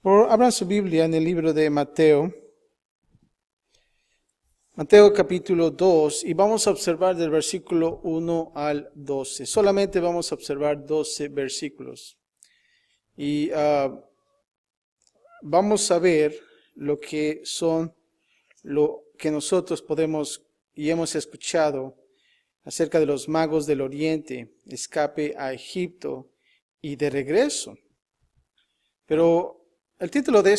Abran su Biblia en el libro de Mateo, Mateo capítulo 2, y vamos a observar del versículo 1 al 12. Solamente vamos a observar 12 versículos. Y vamos a ver lo que nosotros podemos y hemos escuchado acerca de los magos del Oriente, escape a Egipto y de regreso. Pero el título de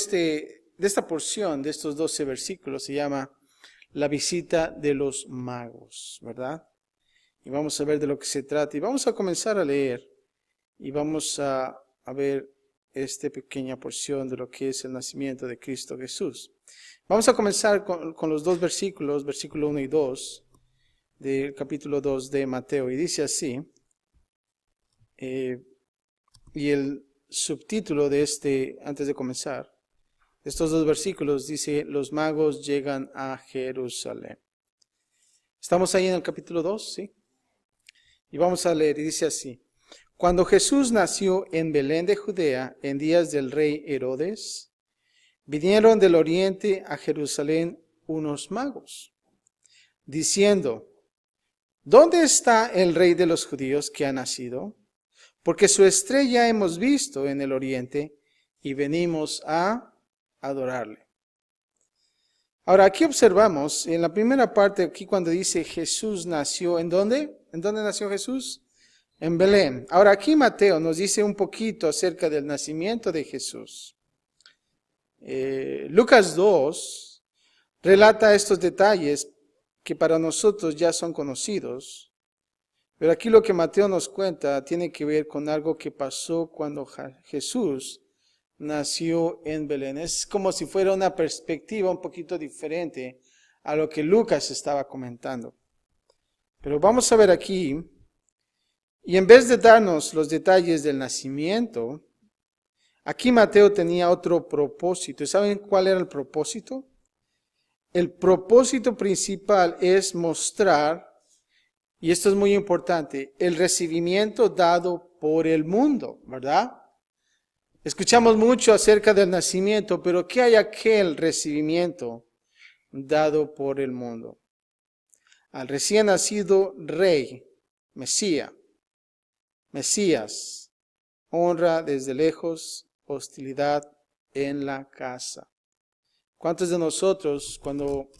esta porción, de estos 12 versículos, se llama La visita de los magos, ¿verdad? Y vamos a ver de lo que se trata. Y vamos a comenzar a leer. Y vamos a ver esta pequeña porción de lo que es el nacimiento de Cristo Jesús. Vamos a comenzar con los dos versículos, versículo 1 y 2, del capítulo 2 de Mateo. Y dice así, y el subtítulo de antes de comenzar, estos dos versículos dice, los magos llegan a Jerusalén. Estamos ahí en el capítulo 2, ¿sí? Y vamos a leer, y dice así, cuando Jesús nació en Belén de Judea, en días del rey Herodes, vinieron del oriente a Jerusalén unos magos, diciendo, ¿dónde está el rey de los judíos que ha nacido? Porque su estrella hemos visto en el oriente y venimos a adorarle. Ahora, aquí observamos, en la primera parte, aquí cuando dice Jesús nació, ¿en dónde? ¿En dónde nació Jesús? En Belén. Ahora, aquí Mateo nos dice un poquito acerca del nacimiento de Jesús. Lucas 2 relata estos detalles que para nosotros ya son conocidos. Pero aquí lo que Mateo nos cuenta tiene que ver con algo que pasó cuando Jesús nació en Belén. Es como si fuera una perspectiva un poquito diferente a lo que Lucas estaba comentando. Pero vamos a ver aquí, y en vez de darnos los detalles del nacimiento, aquí Mateo tenía otro propósito. ¿Saben cuál era el propósito? El propósito principal es mostrar, y esto es muy importante, el recibimiento dado por el mundo, ¿verdad? Escuchamos mucho acerca del nacimiento, pero ¿qué hay aquel recibimiento dado por el mundo? Al recién nacido rey, Mesías, honra desde lejos, hostilidad en la casa. ¿Cuántos de nosotros, cuando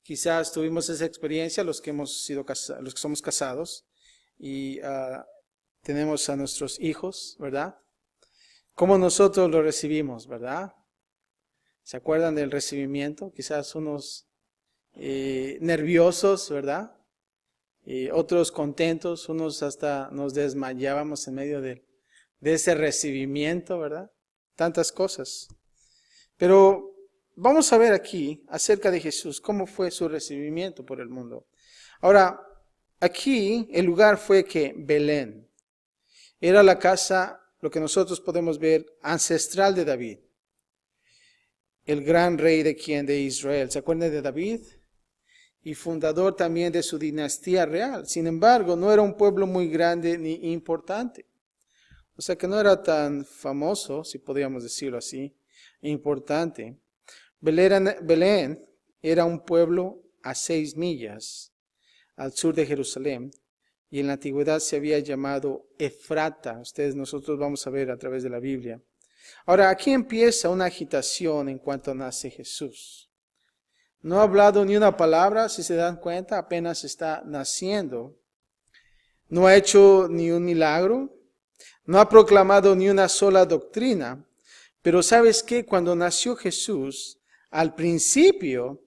quizás tuvimos esa experiencia, los que somos casados y tenemos a nuestros hijos, ¿verdad? ¿Cómo nosotros lo recibimos, verdad? ¿Se acuerdan del recibimiento? Quizás unos nerviosos, ¿verdad? Otros contentos, unos hasta nos desmayábamos en medio de ese recibimiento, ¿verdad? Tantas cosas. Pero vamos a ver aquí acerca de Jesús, cómo fue su recibimiento por el mundo. Ahora, aquí el lugar fue que Belén era la casa, lo que nosotros podemos ver, ancestral de David, el gran rey de Israel. ¿Se acuerdan de David? Y fundador también de su dinastía real. Sin embargo, no era un pueblo muy grande ni importante. O sea que no era tan famoso, si podríamos decirlo así, importante. Belén era un pueblo a 6 millas al sur de Jerusalén. Y en la antigüedad se había llamado Efrata. Nosotros vamos a ver a través de la Biblia. Ahora, aquí empieza una agitación en cuanto nace Jesús. No ha hablado ni una palabra, si se dan cuenta, apenas está naciendo. No ha hecho ni un milagro. No ha proclamado ni una sola doctrina. Pero ¿sabes qué? Cuando nació Jesús, al principio,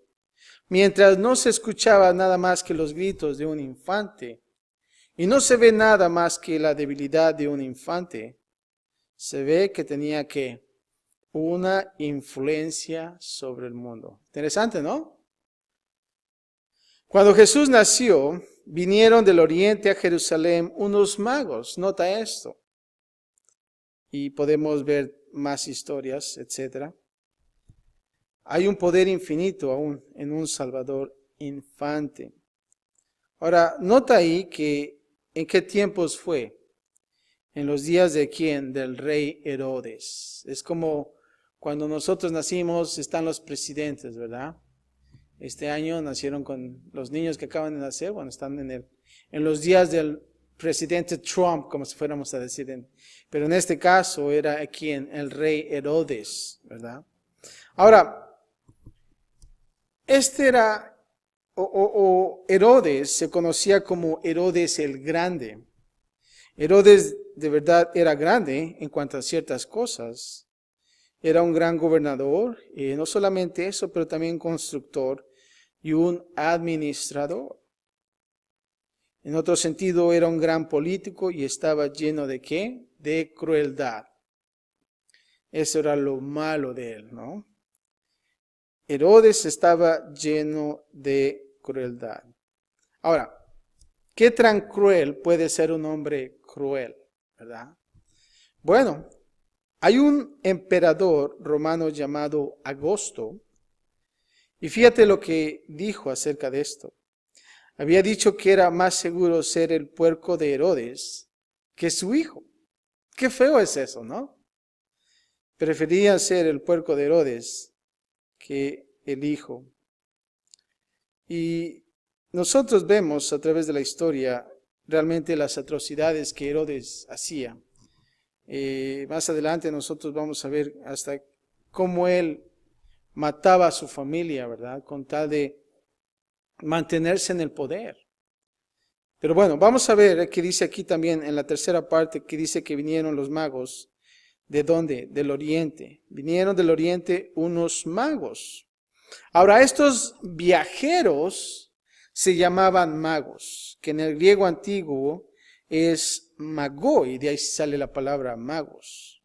mientras no se escuchaba nada más que los gritos de un infante, y no se ve nada más que la debilidad de un infante, se ve que tenía una influencia sobre el mundo. Interesante, ¿no? Cuando Jesús nació, vinieron del oriente a Jerusalén unos magos. Nota esto. Y podemos ver más historias, etc. Hay un poder infinito aún en un Salvador infante. Ahora, nota ahí que ¿en qué tiempos fue? en los días de quién, del rey Herodes. Es como cuando nosotros nacimos, están los presidentes, ¿verdad? Este año nacieron con los niños que acaban de nacer, bueno, están en los días del presidente Trump, como si fuéramos a decir. Pero en este caso era quien, el rey Herodes, ¿verdad? Ahora, Herodes se conocía como Herodes el Grande. Herodes de verdad era grande en cuanto a ciertas cosas. Era un gran gobernador, y no solamente eso, pero también constructor y un administrador. En otro sentido, era un gran político y estaba lleno de ¿qué? De crueldad. Eso era lo malo de él, ¿no? Herodes estaba lleno de crueldad. Ahora, ¿qué tan cruel puede ser un hombre cruel, verdad? Bueno, hay un emperador romano llamado Augusto, y fíjate lo que dijo acerca de esto. Había dicho que era más seguro ser el puerco de Herodes que su hijo. Qué feo es eso, ¿no? Preferían ser el puerco de Herodes que el hijo. Y nosotros vemos a través de la historia realmente las atrocidades que Herodes hacía. Más adelante nosotros vamos a ver hasta cómo él mataba a su familia, ¿verdad? Con tal de mantenerse en el poder. Pero bueno, vamos a ver qué dice aquí también en la tercera parte, que dice que vinieron los magos. ¿De dónde? Del oriente. Vinieron del oriente unos magos. Ahora, estos viajeros se llamaban magos, que en el griego antiguo es magoi, de ahí sale la palabra magos.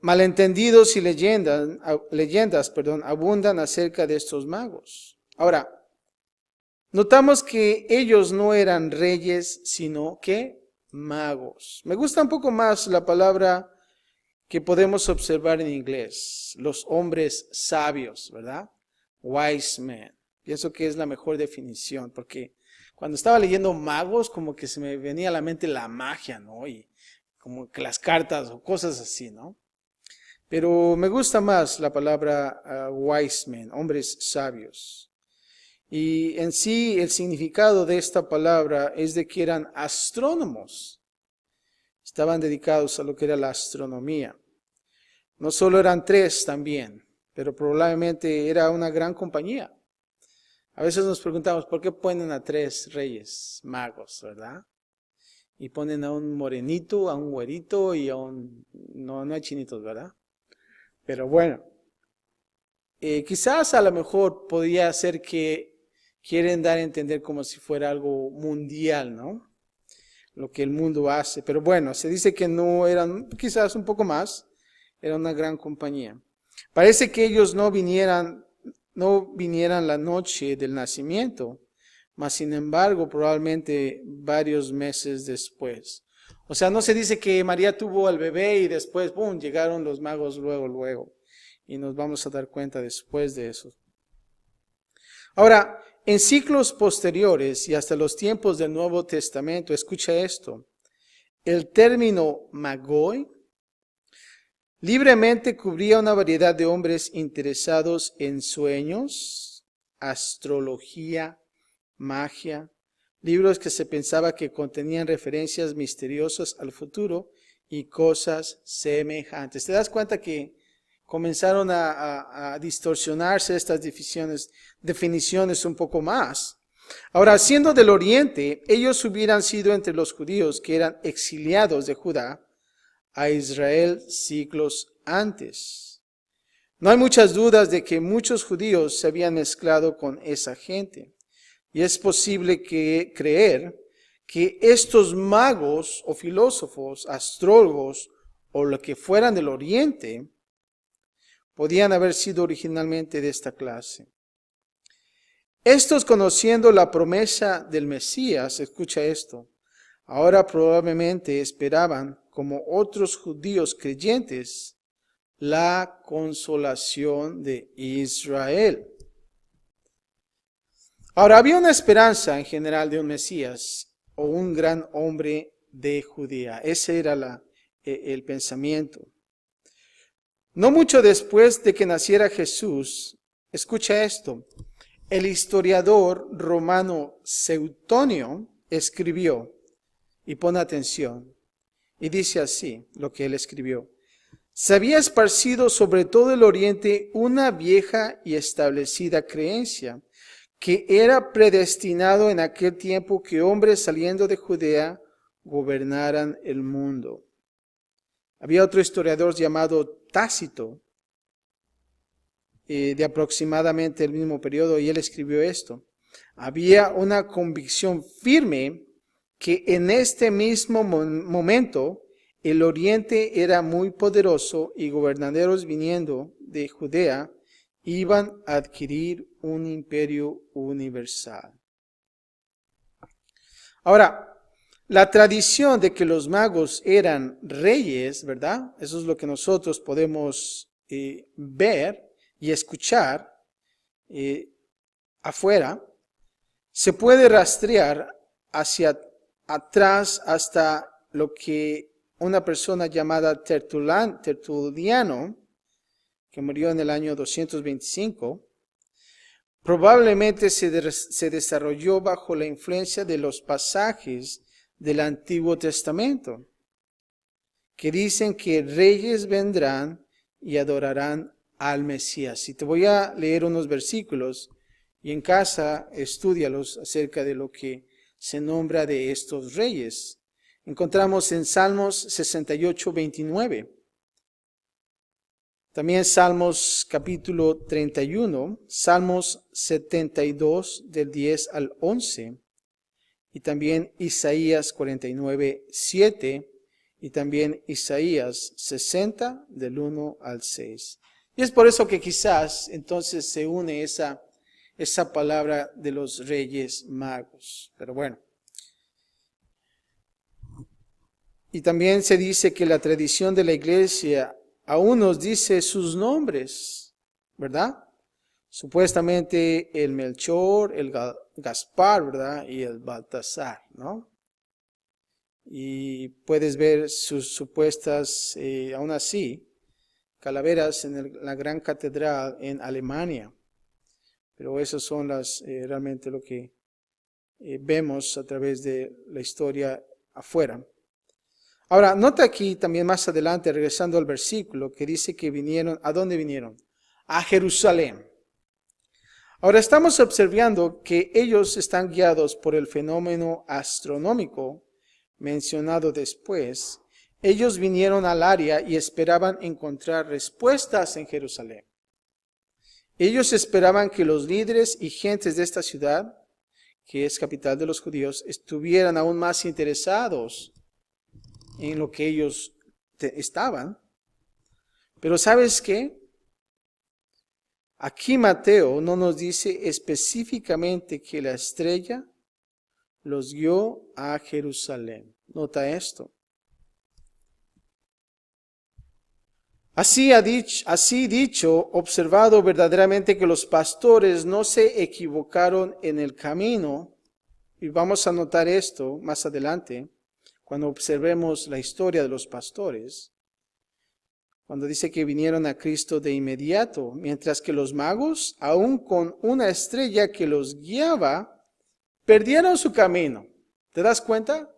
Malentendidos y leyendas, abundan acerca de estos magos. Ahora, notamos que ellos no eran reyes, sino que magos. Me gusta un poco más la palabra que podemos observar en inglés, los hombres sabios, ¿verdad? Wise men. Pienso que es la mejor definición, porque cuando estaba leyendo magos, como que se me venía a la mente la magia, ¿no? Y como que las cartas o cosas así, ¿no? Pero me gusta más la palabra wise men, hombres sabios. Y en sí el significado de esta palabra es de que eran astrónomos. Estaban dedicados a lo que era la astronomía. No solo eran tres también, pero probablemente era una gran compañía. A veces nos preguntamos, ¿por qué ponen a tres reyes magos, verdad? Y ponen a un morenito, a un güerito y a un... No hay chinitos, ¿verdad? Pero bueno, quizás a lo mejor podría ser que quieren dar a entender como si fuera algo mundial, ¿no? Lo que el mundo hace. Pero bueno, se dice que no eran, quizás un poco más, era una gran compañía. Parece que ellos no vinieran la noche del nacimiento, mas sin embargo probablemente varios meses después. O sea, no se dice que María tuvo al bebé y después, ¡pum!, llegaron los magos luego. Y nos vamos a dar cuenta después de eso. Ahora, en siglos posteriores y hasta los tiempos del Nuevo Testamento, escucha esto, el término magoi libremente cubría una variedad de hombres interesados en sueños, astrología, magia, libros que se pensaba que contenían referencias misteriosas al futuro y cosas semejantes. ¿Te das cuenta que comenzaron a distorsionarse estas definiciones un poco más? Ahora, siendo del oriente, ellos hubieran sido entre los judíos que eran exiliados de Judá a Israel siglos antes. No hay muchas dudas de que muchos judíos se habían mezclado con esa gente. Y es posible creer que estos magos o filósofos, astrólogos o lo que fueran del oriente, podían haber sido originalmente de esta clase. Estos, conociendo la promesa del Mesías, escucha esto, ahora probablemente esperaban, como otros judíos creyentes, la consolación de Israel. Ahora, había una esperanza en general de un Mesías o un gran hombre de Judea. Ese era el pensamiento. No mucho después de que naciera Jesús, escucha esto, el historiador romano Suetonio escribió, y pon atención, y dice así lo que él escribió. Se había esparcido sobre todo el oriente una vieja y establecida creencia, que era predestinado en aquel tiempo que hombres saliendo de Judea gobernaran el mundo. Había otro historiador llamado Tácito, de aproximadamente el mismo periodo, y él escribió esto. Había una convicción firme que en este mismo momento el oriente era muy poderoso y gobernaderos viniendo de Judea iban a adquirir un imperio universal. Ahora, la tradición de que los magos eran reyes, ¿verdad? Eso es lo que nosotros podemos ver y escuchar afuera. Se puede rastrear hacia atrás hasta lo que una persona llamada Tertuliano, que murió en el año 225, probablemente se desarrolló bajo la influencia de los pasajes del Antiguo Testamento, que dicen que reyes vendrán y adorarán al Mesías. Y te voy a leer unos versículos y en casa estúdialos acerca de lo que se nombra de estos reyes. Encontramos en Salmos 68, 29. También Salmos capítulo 31, Salmos 72 del 10 al 11, y también Isaías 49, 7, y también Isaías 60 del 1 al 6. Y es por eso que quizás entonces se une esa palabra de los reyes magos. Pero bueno. Y también se dice que la tradición de la iglesia aún nos dice sus nombres, ¿verdad? Supuestamente el Melchor, el Gaspar, ¿verdad? Y el Baltasar, ¿no? Y puedes ver sus supuestas, aún así, calaveras en la gran catedral en Alemania. Pero esas son realmente lo que vemos a través de la historia afuera. Ahora, nota aquí también más adelante, regresando al versículo, que dice que vinieron, ¿a dónde vinieron? A Jerusalén. Ahora estamos observando que ellos están guiados por el fenómeno astronómico mencionado después. Ellos vinieron al área y esperaban encontrar respuestas en Jerusalén. Ellos esperaban que los líderes y gentes de esta ciudad, que es capital de los judíos, estuvieran aún más interesados en lo que ellos estaban. Pero ¿sabes qué? Aquí Mateo no nos dice específicamente que la estrella los guió a Jerusalén. Nota esto. Así dicho, observado verdaderamente que los pastores no se equivocaron en el camino, y vamos a notar esto más adelante, cuando observemos la historia de los pastores, cuando dice que vinieron a Cristo de inmediato, mientras que los magos, aún con una estrella que los guiaba, perdieron su camino. ¿Te das cuenta?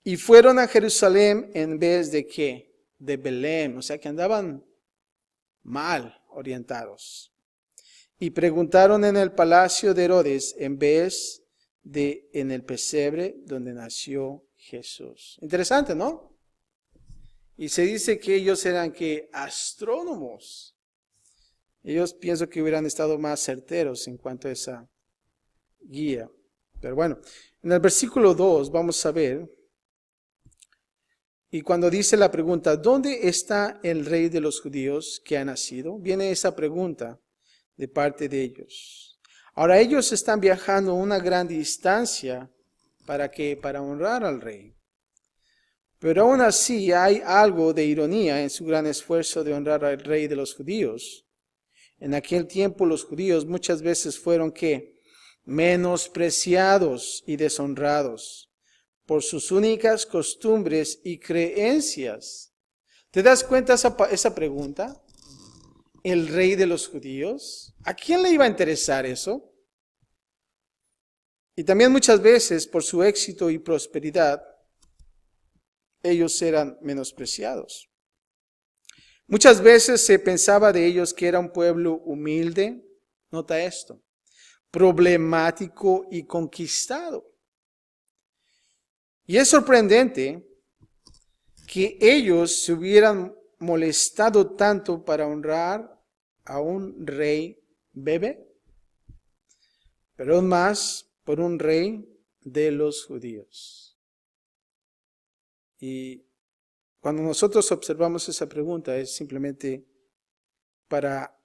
Y fueron a Jerusalén en vez de ¿qué? De Belén, o sea que andaban mal orientados. Y preguntaron en el palacio de Herodes en vez de en el pesebre donde nació Jesús. Interesante, ¿no? Y se dice que ellos eran que astrónomos. Ellos pienso que hubieran estado más certeros en cuanto a esa guía. Pero bueno, en el versículo 2 vamos a ver, y cuando dice la pregunta, ¿dónde está el rey de los judíos que ha nacido? Viene esa pregunta de parte de ellos. Ahora ellos están viajando una gran distancia, ¿para qué? Para honrar al rey. Pero aún así hay algo de ironía en su gran esfuerzo de honrar al rey de los judíos. En aquel tiempo los judíos muchas veces fueron ¿qué? Menospreciados y deshonrados. por sus únicas costumbres y creencias. ¿Te das cuenta esa pregunta? ¿El rey de los judíos? ¿A quién le iba a interesar eso? Y también muchas veces por su éxito y prosperidad, ellos eran menospreciados. Muchas veces se pensaba de ellos que era un pueblo humilde, nota esto, problemático y conquistado. Y es sorprendente que ellos se hubieran molestado tanto para honrar a un rey bebé, pero aún más por un rey de los judíos. Y cuando nosotros observamos esa pregunta, es simplemente para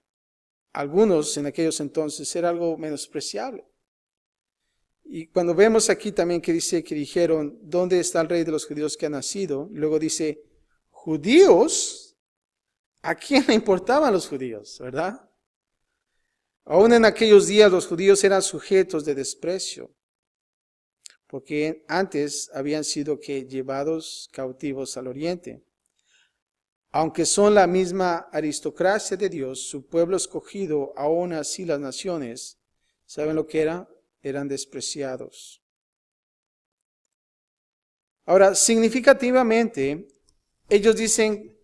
algunos en aquellos entonces era algo menospreciable. Y cuando vemos aquí también que dice que dijeron, ¿dónde está el rey de los judíos que ha nacido? Y luego dice, ¿judíos? ¿A quién le importaban los judíos, verdad? Aún en aquellos días los judíos eran sujetos de desprecio, porque antes habían sido llevados cautivos al oriente. Aunque son la misma aristocracia de Dios, su pueblo escogido, aún así las naciones, ¿saben lo que era? Eran despreciados. Ahora, significativamente, ellos dicen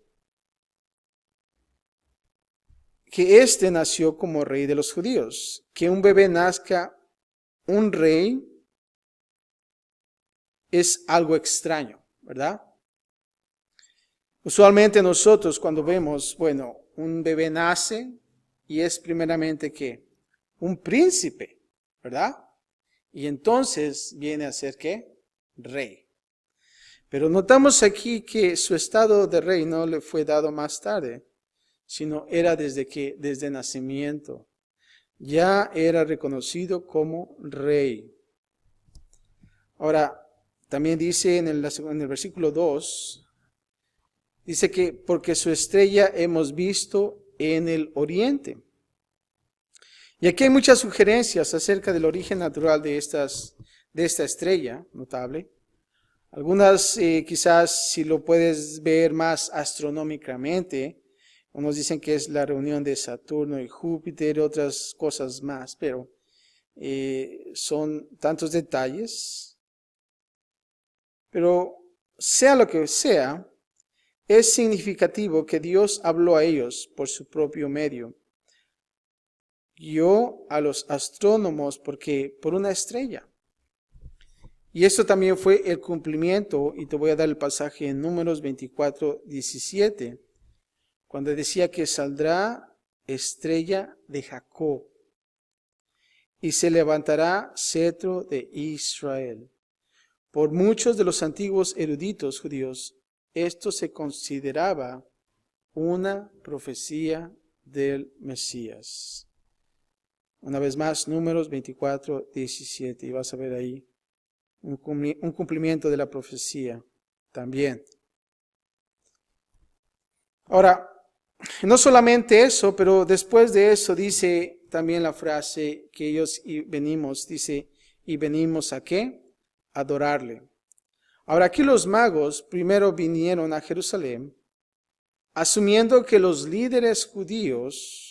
que éste nació como rey de los judíos, que un bebé nazca un rey es algo extraño, ¿verdad? Usualmente nosotros cuando vemos, un bebé nace y es primeramente ¿qué? Un príncipe, ¿verdad? Y entonces viene a ser ¿qué? Rey. Pero notamos aquí que su estado de rey no le fue dado más tarde, sino era desde nacimiento. Ya era reconocido como rey. Ahora, también dice en el versículo 2, dice que porque su estrella hemos visto en el oriente. Y aquí hay muchas sugerencias acerca del origen natural de esta estrella, notable. Algunas quizás si lo puedes ver más astronómicamente, unos dicen que es la reunión de Saturno y Júpiter, otras cosas más, pero son tantos detalles. Pero sea lo que sea, es significativo que Dios habló a ellos por su propio medio. Guió a los astrónomos por una estrella. Y esto también fue el cumplimiento, y te voy a dar el pasaje en Números 24:17, cuando decía que saldrá estrella de Jacob y se levantará cetro de Israel. Por muchos de los antiguos eruditos judíos, esto se consideraba una profecía del Mesías. Una vez más, Números 24:17, y vas a ver ahí un cumplimiento de la profecía también. Ahora, no solamente eso, pero después de eso dice también la frase que ellos venimos, dice, ¿y venimos a qué? Adorarle. Ahora aquí los magos primero vinieron a Jerusalén, asumiendo que los líderes judíos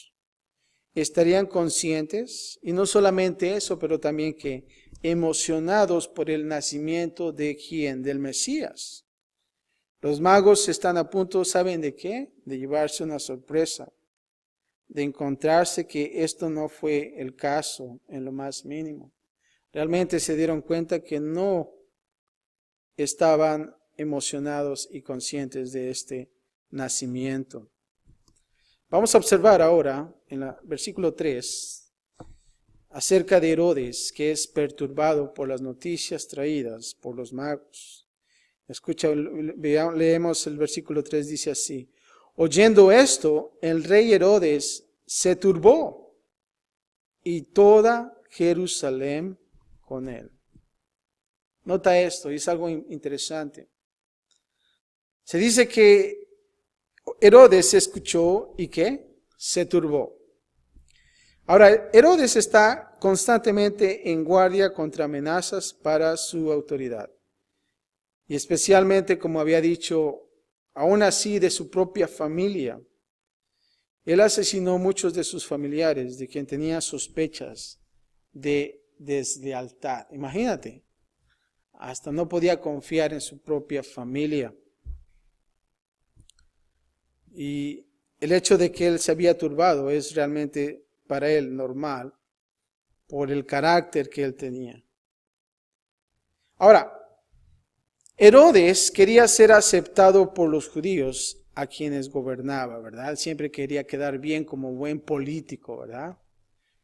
estarían conscientes, y no solamente eso, pero también que emocionados por el nacimiento de ¿quién? Del Mesías. Los magos están a punto, ¿saben de qué? De llevarse una sorpresa, de encontrarse que esto no fue el caso en lo más mínimo. Realmente se dieron cuenta que no estaban emocionados y conscientes de este nacimiento. Vamos a observar ahora en el versículo 3 acerca de Herodes, que es perturbado por las noticias traídas por los magos. Escucha, leemos el versículo 3, dice así: oyendo esto, el rey Herodes se turbó y toda Jerusalén con él. Nota esto, y es algo interesante. Se dice que Herodes escuchó y ¿qué? Se turbó. Ahora, Herodes está constantemente en guardia contra amenazas para su autoridad. Y especialmente, como había dicho, aún así de su propia familia. Él asesinó a muchos de sus familiares, de quien tenía sospechas de deslealtad. Imagínate, hasta no podía confiar en su propia familia. Y el hecho de que él se había turbado es realmente para él normal, por el carácter que él tenía. Ahora, Herodes quería ser aceptado por los judíos a quienes gobernaba, ¿verdad? Él siempre quería quedar bien como buen político, ¿verdad?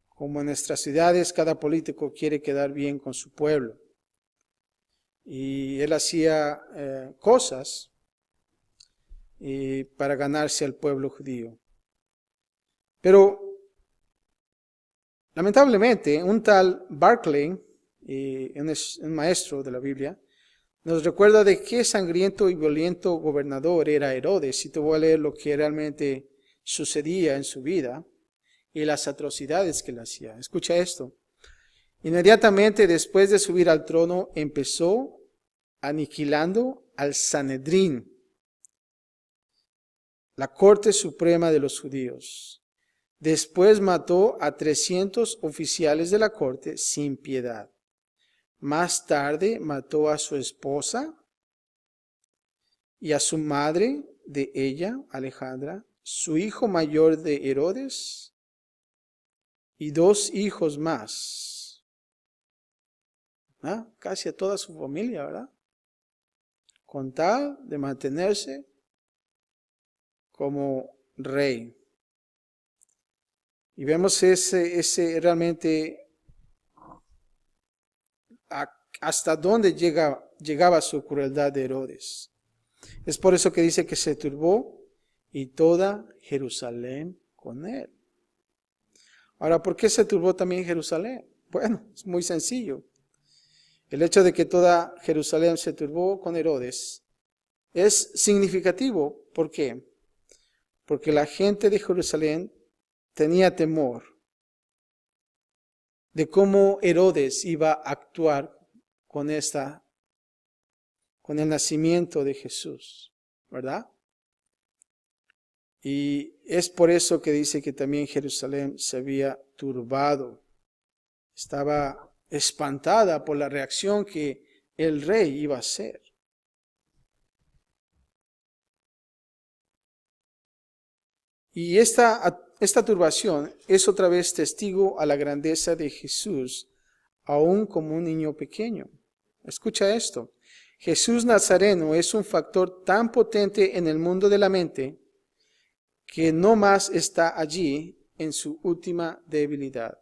Como en nuestras ciudades, cada político quiere quedar bien con su pueblo. Y él hacía cosas para ganarse al pueblo judío. Pero, lamentablemente, un tal Barclay, un maestro de la Biblia, nos recuerda de qué sangriento y violento gobernador era Herodes. Y te voy a leer lo que realmente sucedía en su vida y las atrocidades que él hacía. Escucha esto. Inmediatamente después de subir al trono, empezó aniquilando al Sanedrín, la corte suprema de los judíos. Después mató a 300 oficiales de la corte sin piedad. Más tarde mató a su esposa y a su madre de ella, Alejandra, su hijo mayor de Herodes y 2 hijos más. Casi a toda su familia, ¿verdad? Con tal de mantenerse como rey. Y vemos ese realmente hasta dónde llegaba su crueldad de Herodes. Es por eso que dice que se turbó y toda Jerusalén con él. Ahora, ¿por qué se turbó también Jerusalén? Bueno, es muy sencillo. El hecho de que toda Jerusalén se turbó con Herodes es significativo. ¿Por qué? Porque la gente de Jerusalén tenía temor de cómo Herodes iba a actuar con el nacimiento de Jesús, ¿verdad? Y es por eso que dice que también Jerusalén se había turbado. Estaba espantada por la reacción que el rey iba a hacer. Y esta turbación es otra vez testigo a la grandeza de Jesús, aún como un niño pequeño. Escucha esto. Jesús Nazareno es un factor tan potente en el mundo de la mente que no más está allí en su última debilidad.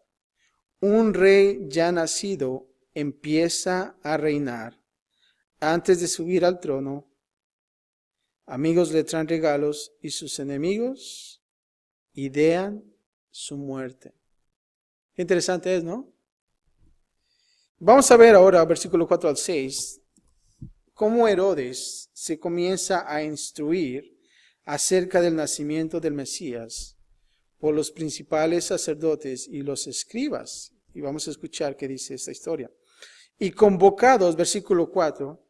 Un rey ya nacido empieza a reinar. Antes de subir al trono, amigos le traen regalos y sus enemigos idean su muerte. Qué interesante es, ¿no? Vamos a ver ahora, versículo 4 al 6, cómo Herodes se comienza a instruir acerca del nacimiento del Mesías por los principales sacerdotes y los escribas. Y vamos a escuchar qué dice esta historia. Y convocados, versículo 4,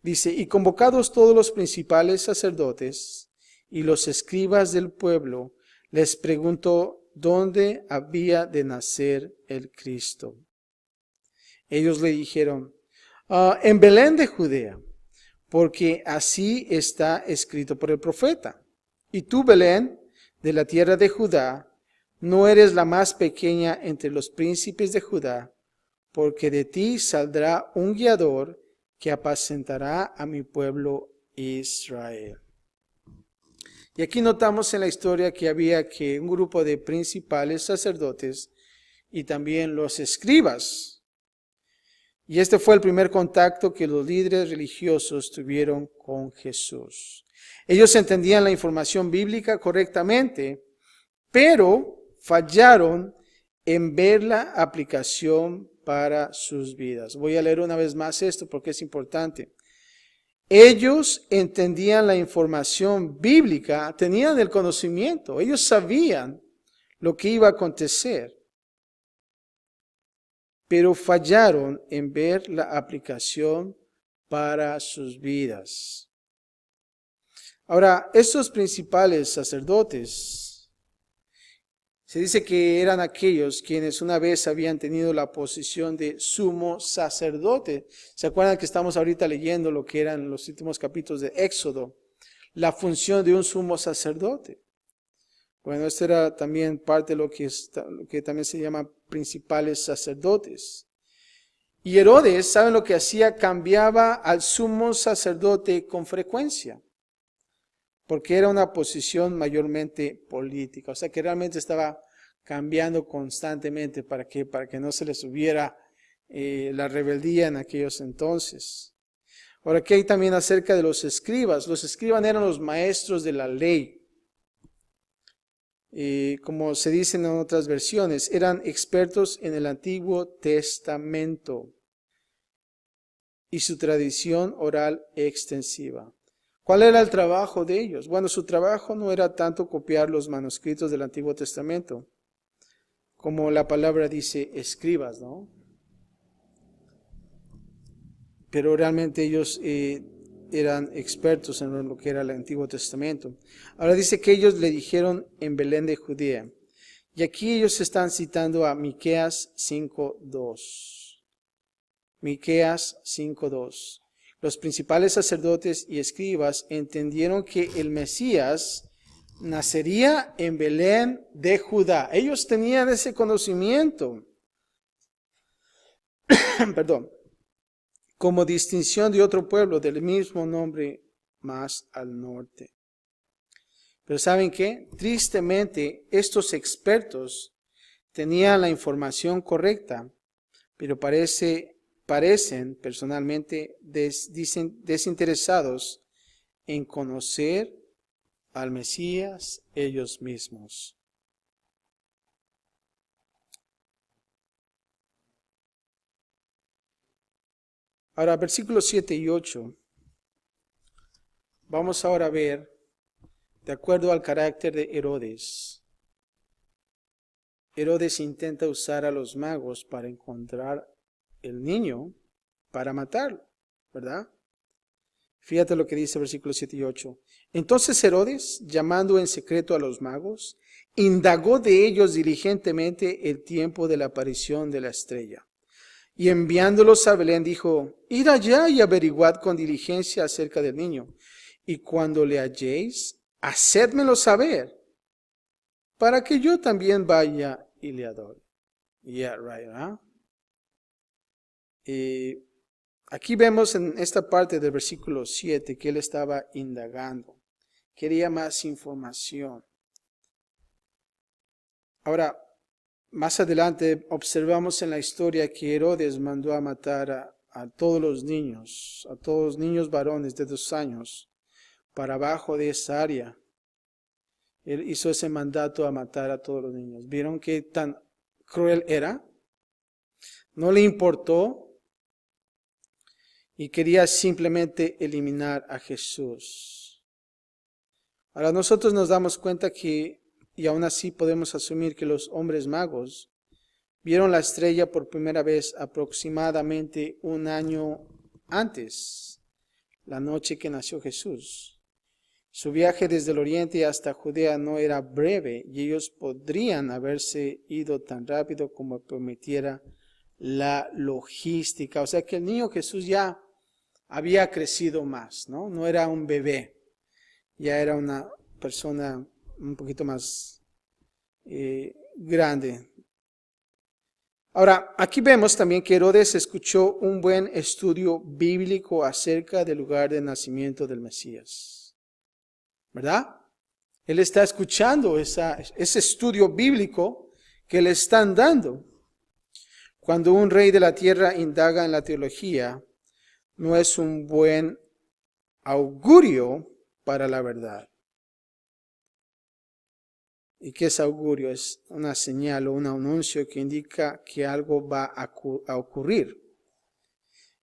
dice, y convocados todos los principales sacerdotes y los escribas del pueblo, les preguntó dónde había de nacer el Cristo. Ellos le dijeron, en Belén de Judea, porque así está escrito por el profeta. Y tú, Belén, de la tierra de Judá, no eres la más pequeña entre los príncipes de Judá, porque de ti saldrá un guiador que apacentará a mi pueblo Israel. Y aquí notamos en la historia que había un grupo de principales sacerdotes y también los escribas. Y este fue el primer contacto que los líderes religiosos tuvieron con Jesús. Ellos entendían la información bíblica correctamente, pero fallaron en ver la aplicación para sus vidas. Voy a leer una vez más esto porque es importante. Ellos entendían la información bíblica, tenían el conocimiento, ellos sabían lo que iba a acontecer, pero fallaron en ver la aplicación para sus vidas. Ahora, estos principales sacerdotes, se dice que eran aquellos quienes una vez habían tenido la posición de sumo sacerdote. ¿Se acuerdan que estamos ahorita leyendo lo que eran los últimos capítulos de Éxodo? La función de un sumo sacerdote. Bueno, esto era también parte de lo que también se llama principales sacerdotes. Y Herodes, ¿saben lo que hacía? Cambiaba al sumo sacerdote con frecuencia, porque era una posición mayormente política. O sea que realmente estaba cambiando constantemente. ¿Para qué? Para que no se les subiera la rebeldía en aquellos entonces. Ahora, ¿qué hay también acerca de los escribas? Los escribas eran los maestros de la ley. Como se dice en otras versiones, eran expertos en el Antiguo Testamento y su tradición oral extensiva. ¿Cuál era el trabajo de ellos? Bueno, su trabajo no era tanto copiar los manuscritos del Antiguo Testamento, como la palabra dice escribas, ¿no? Pero realmente ellos eran expertos en lo que era el Antiguo Testamento. Ahora dice que ellos le dijeron en Belén de Judea. Y aquí ellos están citando a Miqueas 5:2. Miqueas 5:2. Los principales sacerdotes y escribas entendieron que el Mesías nacería en Belén de Judá. Ellos tenían ese conocimiento. Perdón. Como distinción de otro pueblo del mismo nombre más al norte. Pero ¿saben qué? Tristemente, estos expertos tenían la información correcta, pero parecen personalmente desinteresados en conocer al Mesías ellos mismos. Ahora, versículos 7 y 8. Vamos ahora a ver, de acuerdo al carácter de Herodes. Herodes intenta usar a los magos para encontrar el niño para matarlo, ¿verdad? Fíjate lo que dice versículos 7 y 8. Entonces Herodes, llamando en secreto a los magos, indagó de ellos diligentemente el tiempo de la aparición de la estrella. Y enviándolos a Belén dijo, id allá y averiguad con diligencia acerca del niño. Y cuando le halléis, hacédmelo saber, para que yo también vaya y le adore. Yeah, right, huh? Aquí vemos en esta parte del versículo 7 que él estaba indagando. Quería más información. Ahora, más adelante observamos en la historia que Herodes mandó a matar a todos los niños varones de 2 años, para abajo de esa área. Él hizo ese mandato a matar a todos los niños. ¿Vieron qué tan cruel era? No le importó y quería simplemente eliminar a Jesús. Ahora nosotros nos damos cuenta que, y aún así podemos asumir que los hombres magos vieron la estrella por primera vez aproximadamente 1 año antes, la noche que nació Jesús. Su viaje desde el oriente hasta Judea no era breve y ellos podrían haberse ido tan rápido como permitiera la logística. O sea que el niño Jesús ya había crecido más, ¿no? No era un bebé, ya era una persona un poquito más grande. Ahora, aquí vemos también que Herodes escuchó un buen estudio bíblico acerca del lugar de nacimiento del Mesías. ¿Verdad? Él está escuchando ese estudio bíblico que le están dando. Cuando un rey de la tierra indaga en la teología, no es un buen augurio para la verdad. ¿Y qué es augurio? Es una señal o un anuncio que indica que algo va a ocurrir.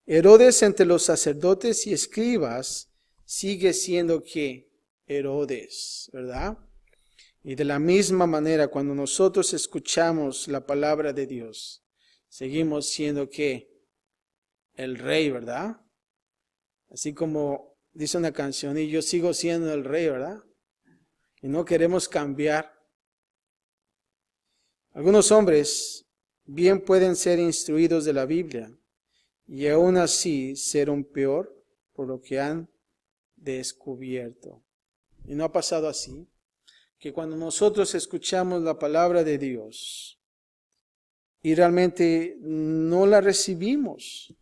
Herodes entre los sacerdotes y escribas sigue siendo ¿qué? Herodes, ¿verdad? Y de la misma manera, cuando nosotros escuchamos la palabra de Dios, seguimos siendo ¿qué? El rey, ¿verdad? Así como dice una canción, y yo sigo siendo el rey, ¿verdad? Y no queremos cambiar. Algunos hombres bien pueden ser instruidos de la Biblia y aún así ser un peor por lo que han descubierto. ¿Y no ha pasado así? Que cuando nosotros escuchamos la palabra de Dios y realmente no la recibimos,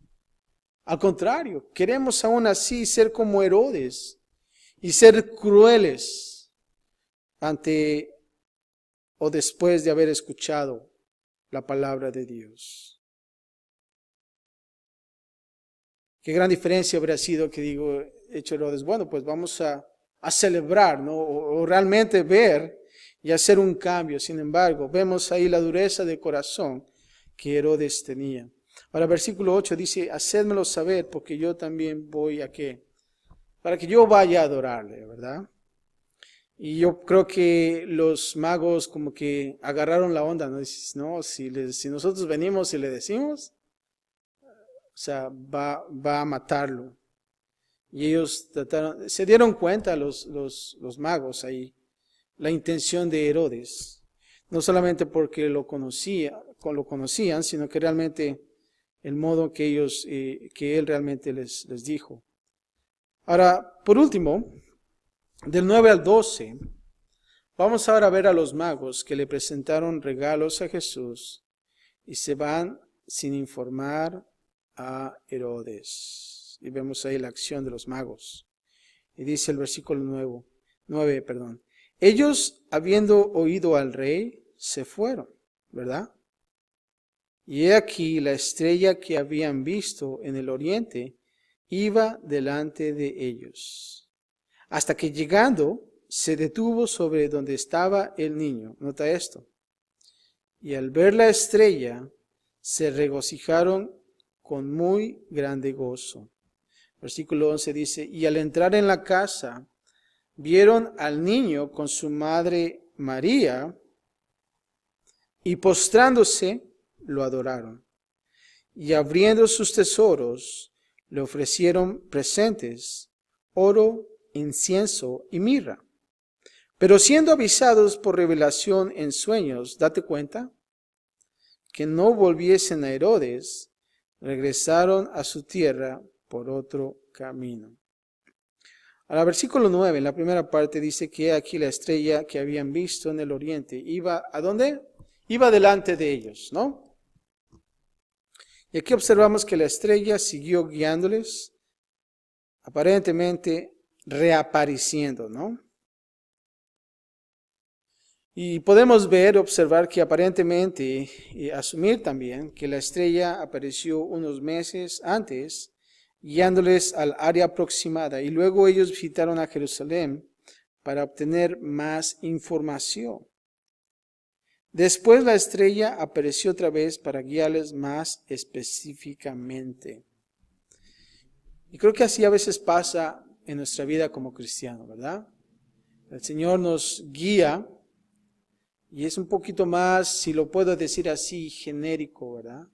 al contrario, queremos aún así ser como Herodes y ser crueles ante o después de haber escuchado la palabra de Dios. Qué gran diferencia habría sido que digo, hecho Herodes, bueno, pues vamos a celebrar, ¿no? O realmente ver y hacer un cambio. Sin embargo, vemos ahí la dureza de corazón que Herodes tenía. Ahora, versículo 8 dice, hacedmelo saber porque yo también voy a qué, para que yo vaya a adorarle, ¿verdad? Y yo creo que los magos como que agarraron la onda, ¿no? Dices, no, si nosotros venimos y le decimos, o sea, va a matarlo. Y ellos se dieron cuenta los magos ahí, la intención de Herodes. No solamente porque lo conocían, sino que realmente el modo que que él realmente les dijo. Ahora, por último, del 9 al 12, vamos ahora a ver a los magos que le presentaron regalos a Jesús y se van sin informar a Herodes. Y vemos ahí la acción de los magos. Y dice el versículo 9, ellos, habiendo oído al rey, se fueron, ¿verdad? Y he aquí la estrella que habían visto en el oriente iba delante de ellos, hasta que llegando se detuvo sobre donde estaba el niño. Nota esto. Y al ver la estrella, se regocijaron con muy grande gozo. Versículo 11 dice, y al entrar en la casa, vieron al niño con su madre María, y postrándose, lo adoraron. Y abriendo sus tesoros, le ofrecieron presentes, oro, incienso y mirra. Pero siendo avisados por revelación en sueños, date cuenta, que no volviesen a Herodes, regresaron a su tierra por otro camino. Ahora, versículo 9, en la primera parte dice que aquí la estrella que habían visto en el oriente iba, ¿a dónde? Iba delante de ellos, ¿no? Y aquí observamos que la estrella siguió guiándoles, aparentemente reapareciendo, ¿no? Y podemos observar que aparentemente, y asumir también, que la estrella apareció unos meses antes, guiándoles al área aproximada, y luego ellos visitaron a Jerusalén para obtener más información. Después la estrella apareció otra vez para guiarles más específicamente. Y creo que así a veces pasa en nuestra vida como cristianos, ¿verdad? El Señor nos guía y es un poquito más, si lo puedo decir así, genérico, ¿verdad?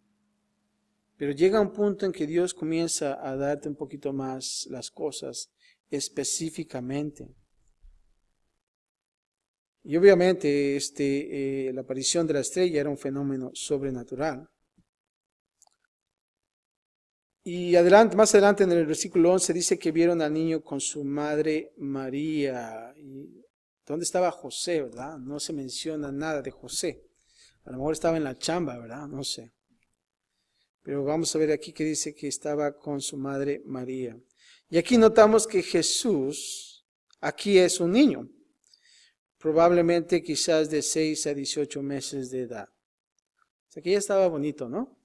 Pero llega un punto en que Dios comienza a darte un poquito más las cosas específicamente. Y obviamente la aparición de la estrella era un fenómeno sobrenatural. Y más adelante en el versículo 11 dice que vieron al niño con su madre María. ¿Y dónde estaba José, verdad? No se menciona nada de José. A lo mejor estaba en la chamba, ¿verdad? No sé. Pero vamos a ver aquí que dice que estaba con su madre María. Y aquí notamos que Jesús, aquí es un niño. Probablemente quizás de 6 a 18 meses de edad. O sea que ya estaba bonito, ¿no?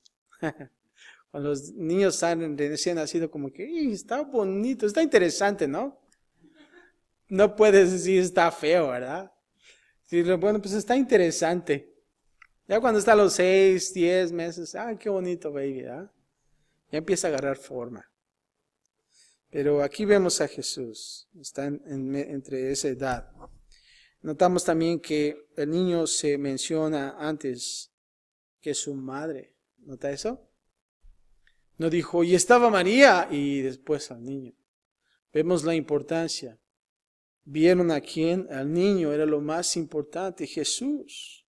Cuando los niños salen recién nacido como que, está bonito, está interesante, ¿no? No puedes decir está feo, ¿verdad? Sí, bueno, pues está interesante. Ya cuando está a los 6, 10 meses, qué bonito, baby, ¿verdad? Ya empieza a agarrar forma. Pero aquí vemos a Jesús, está entre esa edad. Notamos también que el niño se menciona antes que su madre. ¿Nota eso? No dijo, y estaba María, y después al niño. Vemos la importancia. Vieron a quién, al niño, era lo más importante, Jesús,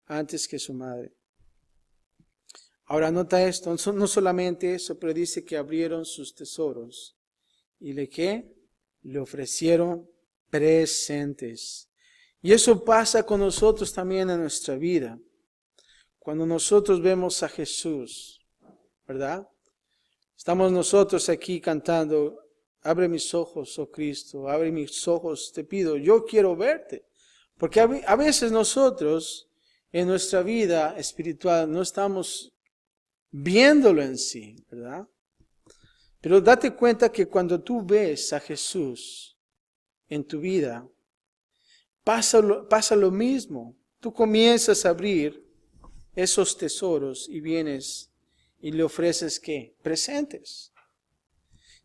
antes que su madre. Ahora nota esto, no solamente eso, pero dice que abrieron sus tesoros. ¿Y le qué? Le ofrecieron presentes. Y eso pasa con nosotros también en nuestra vida. Cuando nosotros vemos a Jesús, ¿verdad? Estamos nosotros aquí cantando, abre mis ojos, oh Cristo, abre mis ojos, te pido, yo quiero verte. Porque a veces nosotros en nuestra vida espiritual no estamos viéndolo en sí, ¿verdad? Pero date cuenta que cuando tú ves a Jesús en tu vida, pasa lo mismo. Tú comienzas a abrir esos tesoros y vienes y le ofreces ¿qué? Presentes.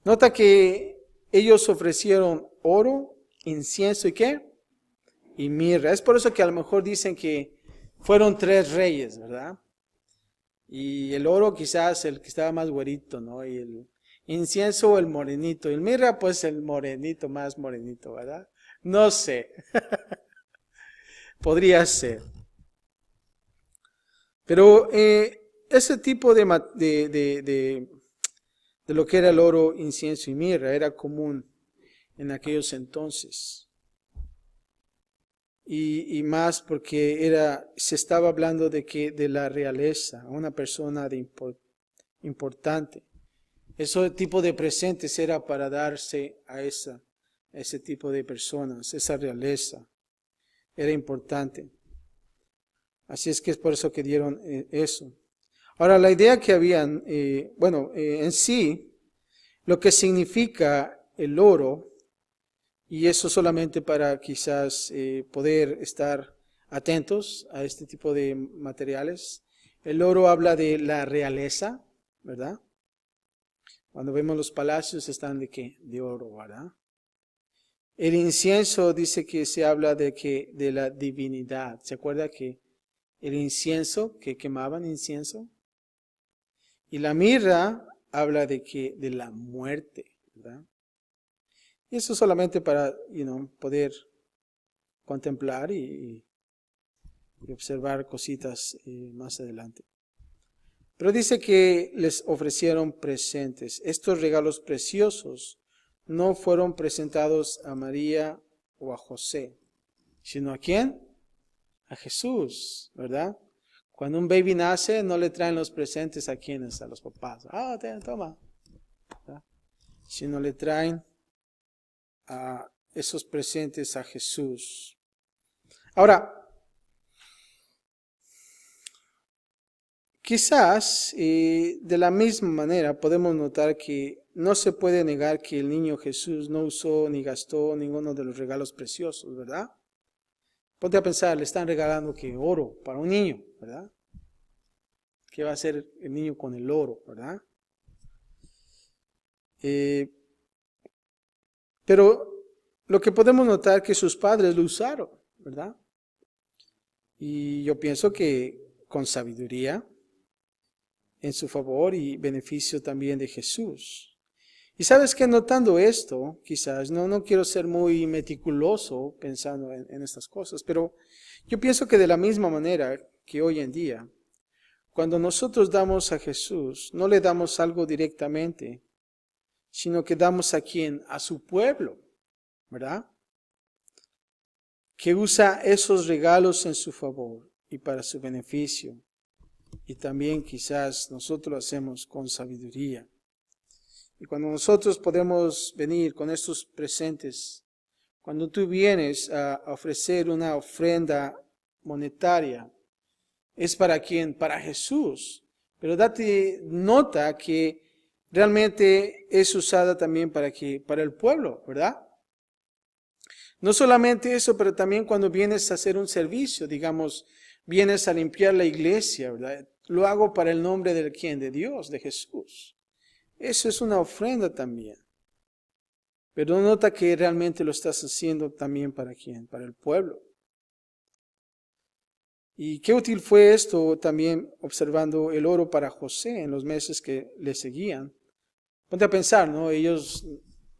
Nota que ellos ofrecieron oro, incienso y ¿qué? Y mirra. Es por eso que a lo mejor dicen que fueron 3 reyes, ¿verdad? Y el oro quizás el que estaba más güerito, ¿no? Y el incienso el morenito. Y el mirra pues el morenito, más morenito, ¿verdad? No sé. Podría ser. Pero ese tipo de lo que era el oro, incienso y mirra era común en aquellos entonces. Y más porque se estaba hablando de la realeza, una persona importante. Ese tipo de presentes era para darse a ese tipo de personas, esa realeza. Era importante. Así es que es por eso que dieron eso. Ahora, la idea que habían, en sí, lo que significa el oro, y eso solamente para quizás poder estar atentos a este tipo de materiales. El oro habla de la realeza, ¿verdad? Cuando vemos los palacios están ¿de qué? De oro, ¿verdad? El incienso dice que se habla de la divinidad. ¿Se acuerda que el incienso, que quemaban incienso? Y la mirra habla de la muerte, ¿verdad? Y eso solamente para, poder contemplar y observar cositas más adelante. Pero dice que les ofrecieron presentes. Estos regalos preciosos no fueron presentados a María o a José, sino ¿a quién? A Jesús, ¿verdad? Cuando un baby nace, no le traen los presentes a quienes, a los papás. Toma. ¿Verdad? Sino le traen a esos presentes a Jesús. Ahora, quizás de la misma manera podemos notar que no se puede negar que el niño Jesús no usó ni gastó ninguno de los regalos preciosos, ¿verdad? Ponte a pensar, le están regalando que oro para un niño, ¿verdad? ¿Qué va a hacer el niño con el oro, verdad? Pero lo que podemos notar es que sus padres lo usaron, ¿verdad? Y yo pienso que con sabiduría, en su favor y beneficio también de Jesús. Y sabes que notando esto, quizás, no quiero ser muy meticuloso pensando en estas cosas, pero yo pienso que de la misma manera que hoy en día, cuando nosotros damos a Jesús, no le damos algo directamente, sino que damos a quién, a su pueblo, ¿verdad? Que usa esos regalos en su favor y para su beneficio. Y también quizás nosotros lo hacemos con sabiduría. Y cuando nosotros podemos venir con estos presentes, cuando tú vienes a ofrecer una ofrenda monetaria, ¿es para quién? Para Jesús. Pero date nota que realmente es usada también para el pueblo, ¿verdad? No solamente eso, pero también cuando vienes a hacer un servicio, digamos, vienes a limpiar la iglesia, ¿verdad? Lo hago para el nombre de quién, de Dios, de Jesús. Eso es una ofrenda también. Pero nota que realmente lo estás haciendo también para quién, para el pueblo. Y qué útil fue esto también observando el oro para José en los meses que le seguían. Ponte a pensar, ¿no? Ellos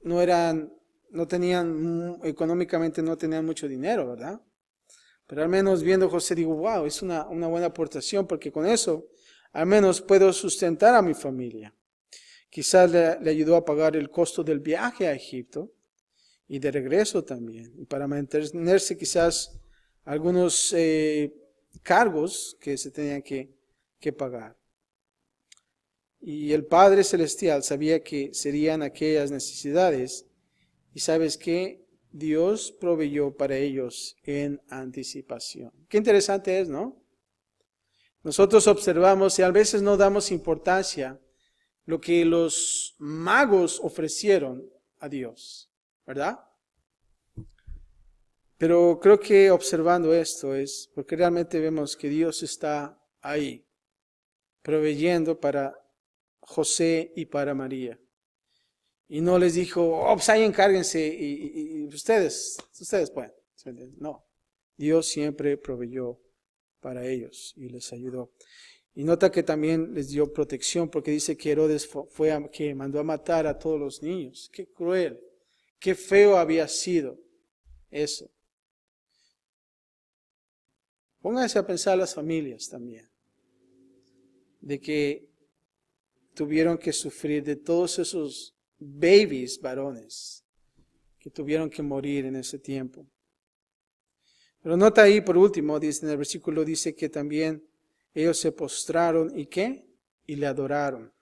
no tenían, económicamente no tenían mucho dinero, ¿verdad? Pero al menos viendo a José digo, wow, es una buena aportación porque con eso al menos puedo sustentar a mi familia. Quizás le ayudó a pagar el costo del viaje a Egipto y de regreso también. Y para mantenerse quizás algunos cargos que se tenían que pagar. Y el Padre Celestial sabía que serían aquellas necesidades. Y ¿sabes qué? Dios proveyó para ellos en anticipación. Qué interesante es, ¿no? Nosotros observamos y a veces no damos importancia lo que los magos ofrecieron a Dios, ¿verdad? Pero creo que observando esto es porque realmente vemos que Dios está ahí, proveyendo para José y para María. Y no les dijo, oh, pues ahí encárguense y ustedes pueden. No, Dios siempre proveyó para ellos y les ayudó. Y nota que también les dio protección porque dice que Herodes que mandó a matar a todos los niños. Qué cruel, qué feo había sido eso. Pónganse a pensar las familias también, de que tuvieron que sufrir de todos esos babies varones que tuvieron que morir en ese tiempo. Pero nota ahí por último, dice en el versículo, dice que también ellos se postraron y ¿qué? Y le adoraron.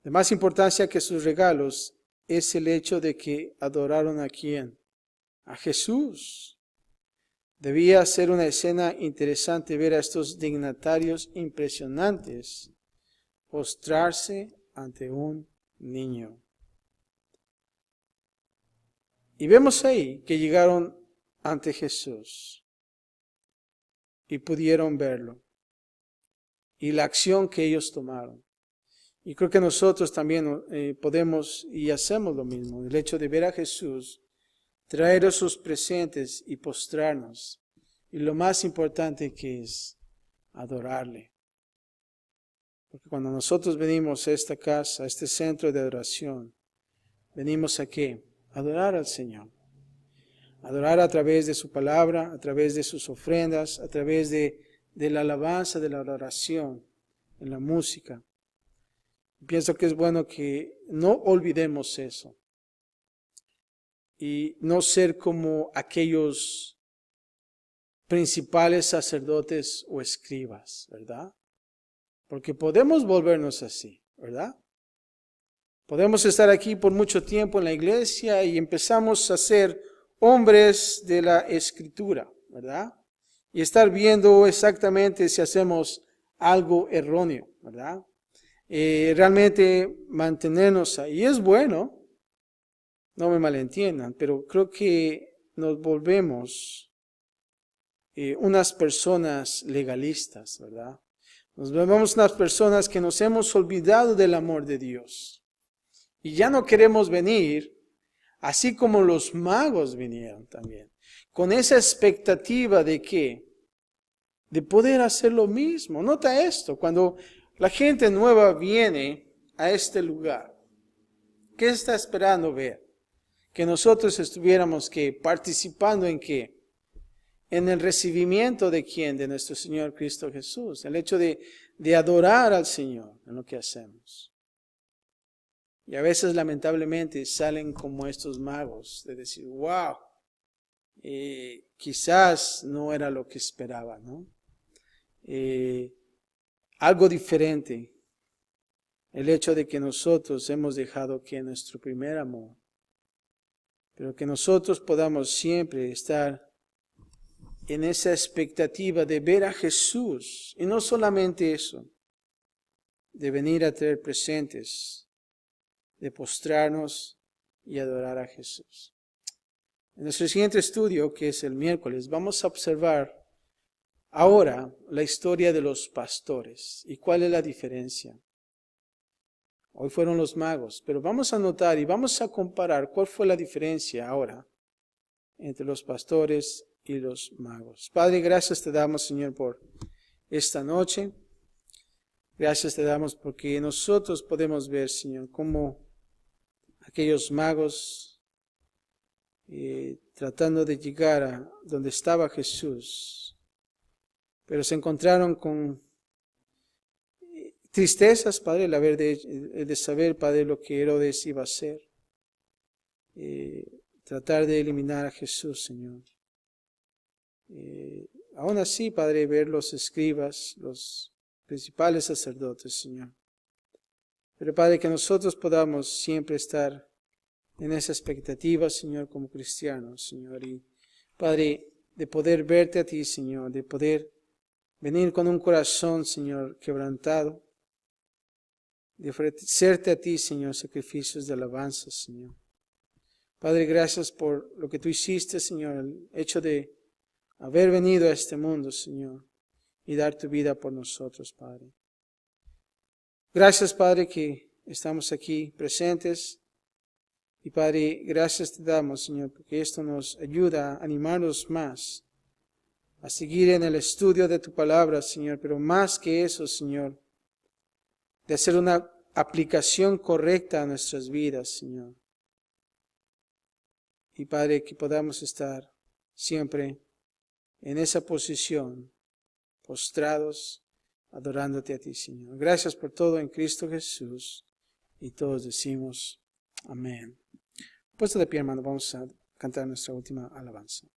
De más importancia que sus regalos es el hecho de que adoraron a ¿quién? A Jesús. Debía ser una escena interesante ver a estos dignatarios impresionantes postrarse ante un niño. Y vemos ahí que llegaron ante Jesús y pudieron verlo y la acción que ellos tomaron. Y creo que nosotros también podemos y hacemos lo mismo. El hecho de ver a Jesús, traer sus presentes y postrarnos. Y lo más importante que es adorarle. Porque cuando nosotros venimos a esta casa, a este centro de adoración, venimos a ¿qué? Adorar al Señor. Adorar a través de su palabra, a través de sus ofrendas, a través de la alabanza, de la adoración, en la música. Pienso que es bueno que no olvidemos eso. Y no ser como aquellos principales sacerdotes o escribas, ¿verdad? Porque podemos volvernos así, ¿verdad? Podemos estar aquí por mucho tiempo en la iglesia y empezamos a ser hombres de la Escritura, ¿verdad? Y estar viendo exactamente si hacemos algo erróneo, ¿verdad? Realmente mantenernos ahí. Es bueno, no me malentiendan, pero creo que nos volvemos unas personas legalistas, ¿verdad? Nos volvemos unas personas que nos hemos olvidado del amor de Dios. Y ya no queremos venir, así como los magos vinieron también, con esa expectativa de ¿qué? De poder hacer lo mismo. Nota esto, cuando la gente nueva viene a este lugar, ¿qué está esperando ver? Que nosotros estuviéramos ¿qué? Participando en ¿qué? En el recibimiento de ¿quién? De nuestro Señor Cristo Jesús. El hecho de adorar al Señor en lo que hacemos. Y a veces lamentablemente salen como estos magos de decir, wow, quizás no era lo que esperaba, ¿no? Algo diferente. El hecho de que nosotros hemos dejado que nuestro primer amor, pero que nosotros podamos siempre estar en esa expectativa de ver a Jesús. Y no solamente eso, de venir a traer presentes, de postrarnos y adorar a Jesús. En nuestro siguiente estudio, que es el miércoles, vamos a observar ahora la historia de los pastores. ¿Y cuál es la diferencia? Hoy fueron los magos, pero vamos a notar y vamos a comparar cuál fue la diferencia ahora entre los pastores y los magos. Padre, gracias te damos, Señor, por esta noche. Gracias te damos porque nosotros podemos ver, Señor, cómo aquellos magos tratando de llegar a donde estaba Jesús, pero se encontraron con tristezas, Padre, el haber de saber, Padre, lo que Herodes iba a hacer. Tratar de eliminar a Jesús, Señor. Aún así, Padre, ver los escribas, los principales sacerdotes, Señor. Pero, Padre, que nosotros podamos siempre estar en esa expectativa, Señor, como cristianos, Señor. Y, Padre, de poder verte a ti, Señor, de poder venir con un corazón, Señor, quebrantado, de ofrecerte a ti, Señor, sacrificios de alabanza, Señor. Padre, gracias por lo que tú hiciste, Señor, el hecho de haber venido a este mundo, Señor, y dar tu vida por nosotros, Padre. Gracias, Padre, que estamos aquí presentes. Y, Padre, gracias te damos, Señor, porque esto nos ayuda a animarnos más a seguir en el estudio de tu palabra, Señor, pero más que eso, Señor, de hacer una aplicación correcta a nuestras vidas, Señor. Y, Padre, que podamos estar siempre en esa posición, postrados, adorándote a ti, Señor. Gracias por todo en Cristo Jesús. Y todos decimos amén. Puesto de pie, hermano, vamos a cantar nuestra última alabanza.